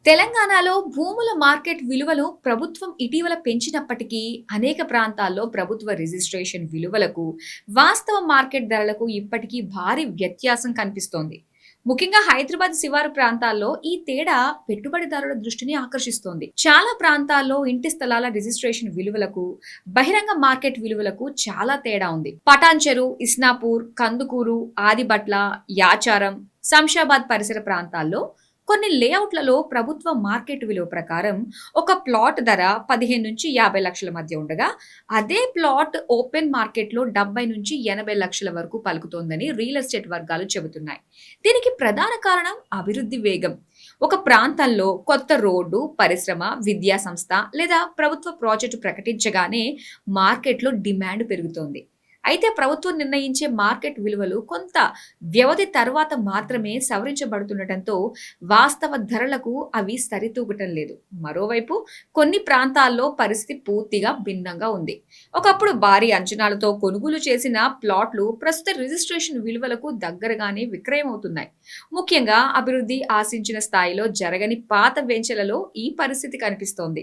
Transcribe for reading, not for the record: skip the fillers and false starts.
తెలంగాణలో భూముల మార్కెట్ విలువలు ప్రభుత్వం ఇటీవల పెంచినప్పటికీ అనేక ప్రాంతాల్లో ప్రభుత్వ రిజిస్ట్రేషన్ విలువలకు వాస్తవ మార్కెట్ ధరలకు ఇప్పటికీ భారీ వ్యత్యాసం కనిపిస్తోంది. ముఖ్యంగా హైదరాబాద్ శివారు ప్రాంతాల్లో ఈ తేడా పెట్టుబడిదారుల దృష్టిని ఆకర్షిస్తోంది. చాలా ప్రాంతాల్లో ఇంటి స్థలాల రిజిస్ట్రేషన్ విలువలకు బహిరంగ మార్కెట్ విలువలకు చాలా తేడా ఉంది. పటాన్చెరు, ఇస్నాపూర్, కందుకూరు, ఆదిబట్ల, యాచారం, శంషాబాద్ పరిసర ప్రాంతాల్లో కొన్ని లేఅవుట్లలో ప్రభుత్వ మార్కెట్ విలువ ప్రకారం ఒక ప్లాట్ ధర 15 నుంచి 50 లక్షల మధ్య ఉండగా, అదే ప్లాట్ ఓపెన్ మార్కెట్లో 70 నుంచి 80 లక్షల వరకు పలుకుతోందని రియల్ ఎస్టేట్ వర్గాలు చెబుతున్నాయి. దీనికి ప్రధాన కారణం అభివృద్ధి వేగం. ఒక ప్రాంతంలో కొత్త రోడ్డు, పరిశ్రమ, విద్యా సంస్థ లేదా ప్రభుత్వ ప్రాజెక్టు ప్రకటించగానే మార్కెట్లో డిమాండ్ పెరుగుతోంది. అయితే ప్రభుత్వం నిర్ణయించే మార్కెట్ విలువలు కొంత వ్యవధి తర్వాత మాత్రమే సవరించబడుతుండటంతో వాస్తవ ధరలకు అవి సరితూగటం లేదు. మరోవైపు కొన్ని ప్రాంతాల్లో పరిస్థితి పూర్తిగా భిన్నంగా ఉంది. ఒకప్పుడు భారీ అంచనాలతో కొనుగోలు చేసిన ప్లాట్లు ప్రస్తుత రిజిస్ట్రేషన్ విలువలకు దగ్గరగానే విక్రయమవుతున్నాయి. ముఖ్యంగా అభివృద్ధి ఆశించిన స్థాయిలో జరగని పాత వెంచలలో ఈ పరిస్థితి కనిపిస్తోంది.